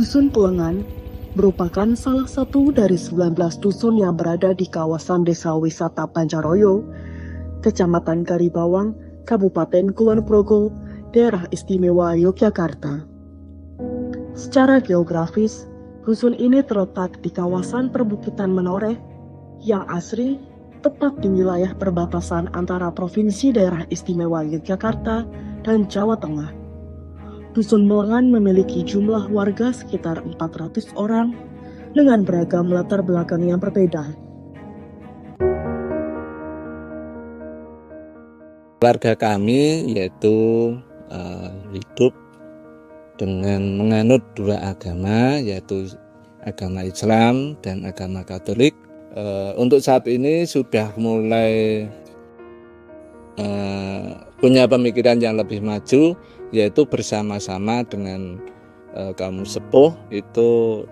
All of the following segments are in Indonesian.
Dusun Pelengan merupakan salah satu dari 19 dusun yang berada di kawasan Desa Wisata Pancaroyo, Kecamatan Karibawang, Kabupaten Kulon Progo, Daerah Istimewa Yogyakarta. Secara geografis, dusun ini terletak di kawasan perbukitan Menoreh yang asri, tepat di wilayah perbatasan antara Provinsi Daerah Istimewa Yogyakarta dan Jawa Tengah. Dusun Pelengan memiliki jumlah warga sekitar 400 orang dengan beragam latar belakang yang berbeda. Warga kami yaitu hidup dengan menganut dua agama, yaitu agama Islam dan agama Katolik. Untuk saat ini sudah mulai punya pemikiran yang lebih maju, yaitu bersama-sama dengan kaum sepuh itu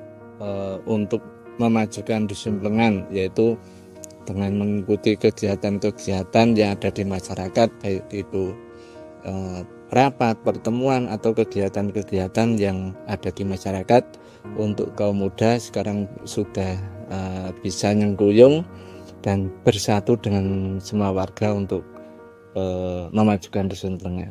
untuk memajukan Dusun Pelengan, yaitu dengan mengikuti kegiatan-kegiatan yang ada di masyarakat, baik itu rapat, pertemuan, atau kegiatan-kegiatan yang ada di masyarakat. Untuk kaum muda sekarang sudah bisa nyengkuyung dan bersatu dengan semua warga untuk memajukan Dusun Pelengan.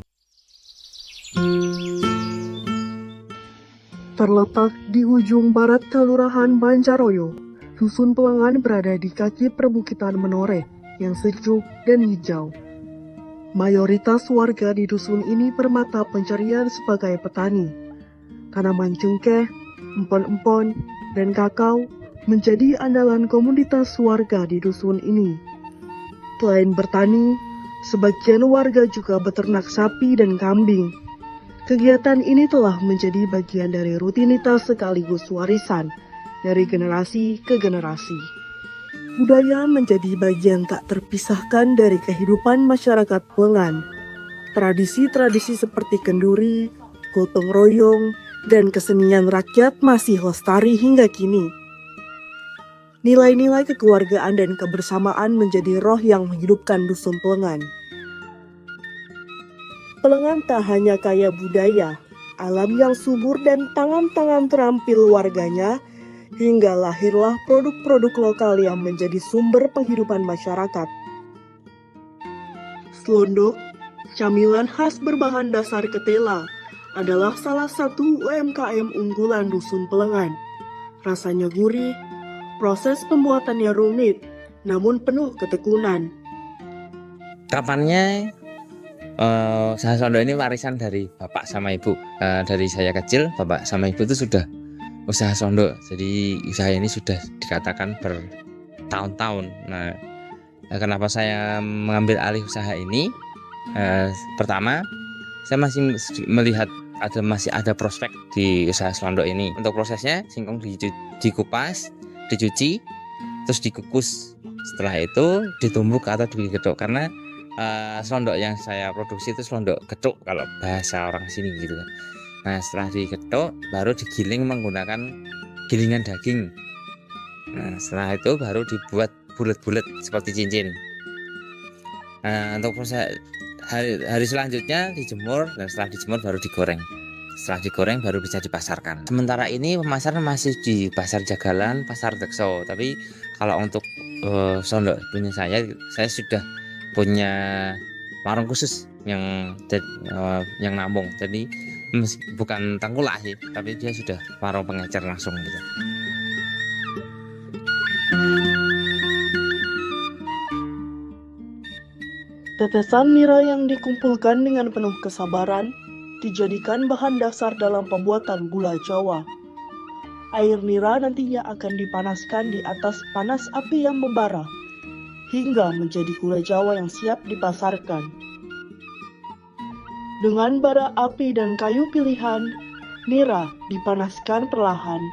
Terletak di ujung barat Kelurahan Pancaroyo, Dusun Pelengan berada di kaki perbukitan Menoreh yang sejuk dan hijau. Mayoritas warga di dusun ini bermata pencarian sebagai petani. Tanaman cengkeh, empon-empon, dan kakao menjadi andalan komoditas warga di dusun ini. Selain bertani, sebagian warga juga beternak sapi dan kambing. Kegiatan ini telah menjadi bagian dari rutinitas sekaligus warisan dari generasi ke generasi. Budaya menjadi bagian tak terpisahkan dari kehidupan masyarakat Pelengan. Tradisi-tradisi seperti kenduri, gotong royong, dan kesenian rakyat masih lestari hingga kini. Nilai-nilai kekeluargaan dan kebersamaan menjadi roh yang menghidupkan Dusun Pelengan. Pelengan tak hanya kaya budaya, alam yang subur dan tangan-tangan terampil warganya, hingga lahirlah produk-produk lokal yang menjadi sumber penghidupan masyarakat. Slondok, camilan khas berbahan dasar ketela, adalah salah satu UMKM unggulan Dusun Pelengan. Rasanya gurih, proses pembuatannya rumit, namun penuh ketekunan. Kapannya usaha Slondok ini warisan dari bapak sama ibu. Dari saya kecil, bapak sama ibu itu sudah usaha Slondok. Jadi usaha ini sudah dikatakan bertahun-tahun. Nah, kenapa saya mengambil alih usaha ini? Pertama, saya masih melihat masih ada prospek di usaha Slondok ini. Untuk prosesnya, singkong dikupas, dicuci, terus dikukus. Setelah itu ditumbuk atau digedok, karena selondok yang saya produksi itu selondok getuk kalau bahasa orang sini gitu kan. Nah, setelah digetuk baru digiling menggunakan gilingan daging. Nah, setelah itu baru dibuat bulat-bulat seperti cincin. Nah, untuk proses hari selanjutnya dijemur, dan setelah dijemur baru digoreng. Setelah digoreng baru bisa dipasarkan. Sementara ini pemasaran masih di pasar Jagalan, pasar Tekso. Tapi kalau untuk selondok punya saya sudah punya warung khusus yang nampung. Jadi bukan tengkulak sih, tapi dia sudah warung pengecer langsung gitu. Tetesan nira yang dikumpulkan dengan penuh kesabaran dijadikan bahan dasar dalam pembuatan gula Jawa. Air nira nantinya akan dipanaskan di atas panas api yang membara hingga menjadi gula Jawa yang siap dipasarkan. Dengan bara api dan kayu pilihan, nira dipanaskan perlahan,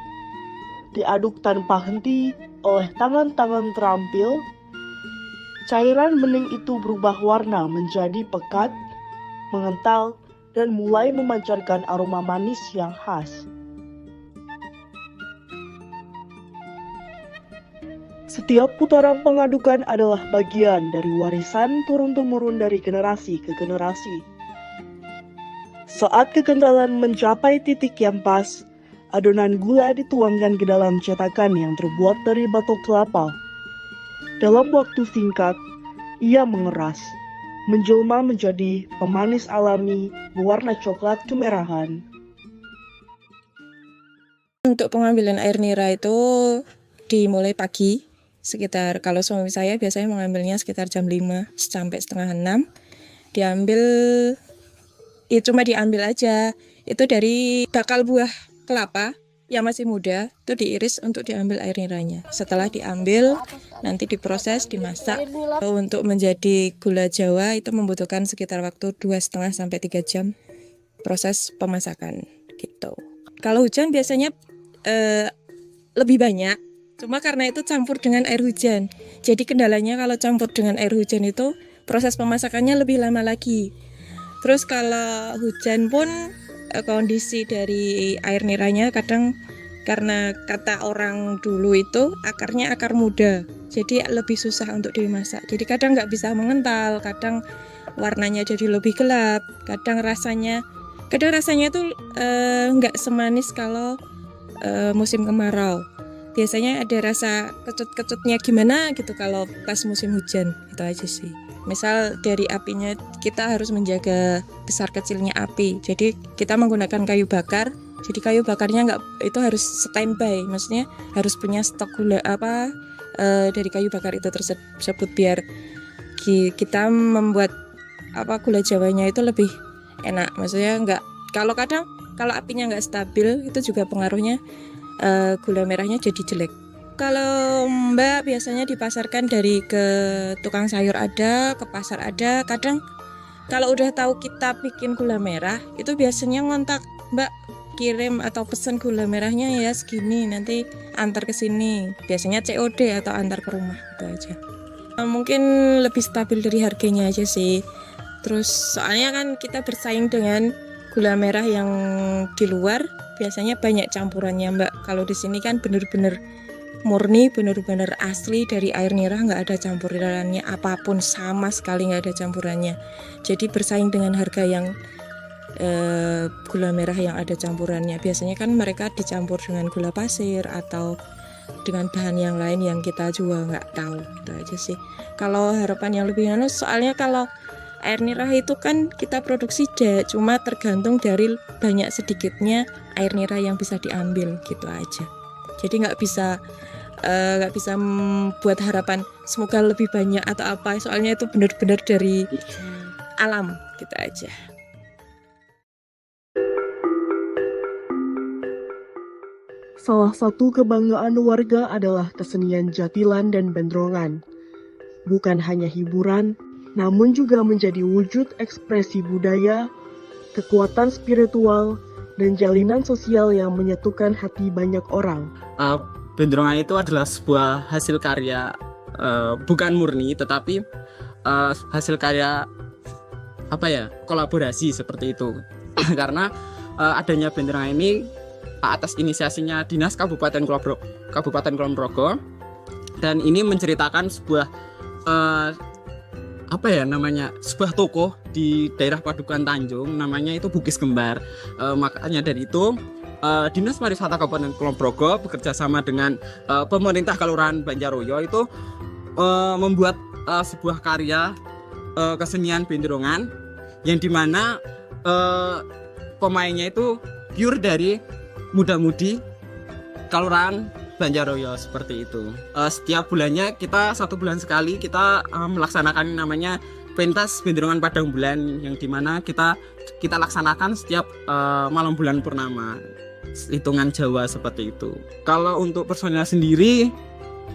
diaduk tanpa henti oleh tangan-tangan terampil. Cairan bening itu berubah warna menjadi pekat, mengental, dan mulai memancarkan aroma manis yang khas. Setiap putaran pengadukan adalah bagian dari warisan turun-temurun dari generasi ke generasi. Saat kekentalan mencapai titik yang pas, Adonan gula dituangkan ke dalam cetakan yang terbuat dari batok kelapa. Dalam waktu singkat, ia mengeras, menjelma menjadi pemanis alami berwarna coklat kemerahan. Untuk pengambilan air nira itu dimulai pagi, sekitar kalau suami saya biasanya mengambilnya sekitar jam 5 sampai setengah 6. Diambil, ya cuma diambil aja, itu dari bakal buah kelapa yang masih muda, itu diiris untuk diambil air niranya. Setelah diambil, nanti diproses, dimasak. Untuk menjadi gula Jawa itu membutuhkan sekitar waktu 2,5 sampai 3 jam proses pemasakan gitu. Kalau hujan biasanya lebih banyak, cuma karena itu campur dengan air hujan. Jadi kendalanya kalau campur dengan air hujan itu proses pemasakannya lebih lama lagi. Terus kalau hujan pun kondisi dari air niranya kadang karena kata orang dulu itu akarnya akar muda, jadi lebih susah untuk dimasak. Jadi kadang nggak bisa mengental, kadang warnanya jadi lebih gelap, kadang rasanya tuh nggak semanis kalau musim kemarau. Biasanya ada rasa kecut-kecutnya gimana gitu kalau pas musim hujan, itu aja sih. Misal dari apinya kita harus menjaga besar kecilnya api. Jadi kita menggunakan kayu bakar. Jadi kayu bakarnya itu harus standby, maksudnya harus punya stok gula dari kayu bakar itu tersebut biar kita membuat gula Jawanya itu lebih enak. Maksudnya kalau apinya nggak stabil itu juga pengaruhnya gula merahnya jadi jelek. Kalau Mbak biasanya dipasarkan dari ke tukang sayur ada, ke pasar ada. Kadang kalau udah tahu kita bikin gula merah itu biasanya ngontak, Mbak kirim atau pesen gula merahnya ya segini, nanti antar ke sini. Biasanya COD atau antar ke rumah, itu aja. Mungkin lebih stabil dari harganya aja sih. Terus soalnya kan kita bersaing dengan gula merah yang di luar, biasanya banyak campurannya Mbak. Kalau di sini kan bener-bener murni, bener-bener asli dari air nira, nggak ada campurannya apapun, sama sekali nggak ada campurannya. Jadi bersaing dengan harga yang gula merah yang ada campurannya. Biasanya kan mereka dicampur dengan gula pasir atau dengan bahan yang lain yang kita juga nggak tahu. Itu aja sih. Kalau harapan yang lebih halus, soalnya kalau air nira itu kan kita produksi cuma tergantung dari banyak sedikitnya air nira yang bisa diambil, gitu aja. Jadi nggak bisa buat harapan semoga lebih banyak atau apa, soalnya itu benar-benar dari alam, gitu aja. Salah satu kebanggaan warga adalah kesenian jatilan dan bendrongan. Bukan hanya hiburan, namun juga menjadi wujud ekspresi budaya, kekuatan spiritual, dan jalinan sosial yang menyatukan hati banyak orang. Bendrongan itu adalah sebuah hasil karya bukan murni, tetapi hasil karya kolaborasi seperti itu. Karena adanya bendrongan ini atas inisiasinya Dinas Kabupaten Kulon Progo, dan ini menceritakan sebuah sebuah tokoh di daerah Padukan Tanjung, namanya itu Bugis Kembar. Makanya dari itu Dinas Pariwisata Kabupaten Kulon Progo bekerja sama dengan pemerintah Kelurahan Banjaroyo itu membuat sebuah karya kesenian bendrongan yang dimana pemainnya itu pure dari muda-mudi Kelurahan Banjaroyo, seperti itu. Setiap bulannya kita 1 bulan sekali kita melaksanakan namanya pentas bendrongan Padang Bulan, yang dimana kita laksanakan setiap malam bulan purnama, hitungan Jawa seperti itu. Kalau untuk personil sendiri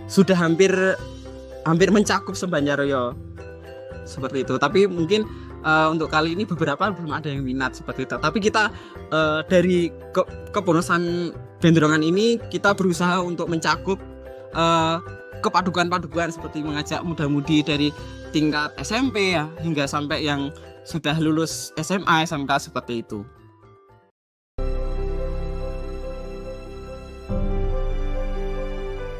sudah hampir mencakup se-Banjaroyo seperti itu. Tapi mungkin untuk kali ini beberapa belum ada yang minat seperti itu. Tapi kita dari kebonusan bendrongan ini kita berusaha untuk mencakup kepadukan-padukan, seperti mengajak muda-mudi dari tingkat SMP ya hingga sampai yang sudah lulus SMA, SMK seperti itu.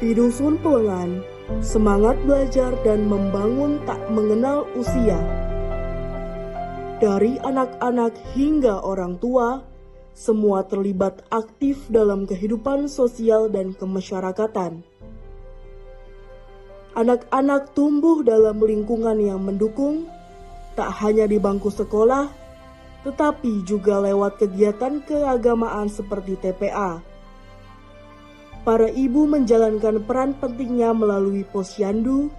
Di Dusun Pelengan, semangat belajar dan membangun tak mengenal usia. Dari anak-anak hingga orang tua, semua terlibat aktif dalam kehidupan sosial dan kemasyarakatan. Anak-anak tumbuh dalam lingkungan yang mendukung, tak hanya di bangku sekolah, tetapi juga lewat kegiatan keagamaan seperti TPA. Para ibu menjalankan peran pentingnya melalui posyandu,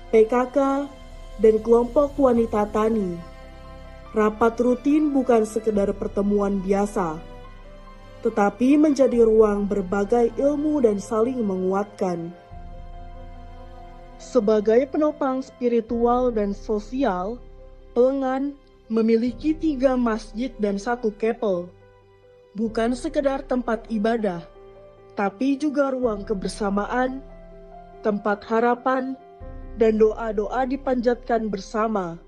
PKK, dan kelompok wanita tani. Rapat rutin bukan sekedar pertemuan biasa, tetapi menjadi ruang berbagai ilmu dan saling menguatkan. Sebagai penopang spiritual dan sosial, Pelengan memiliki 3 masjid dan 1 kepel. Bukan sekedar tempat ibadah, tapi juga ruang kebersamaan, tempat harapan, dan doa-doa dipanjatkan bersama.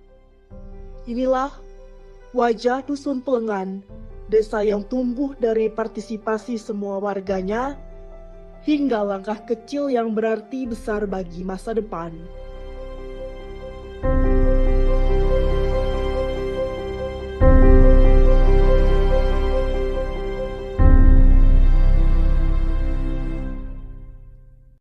Inilah wajah Dusun Pelengan, desa yang tumbuh dari partisipasi semua warganya, hingga langkah kecil yang berarti besar bagi masa depan.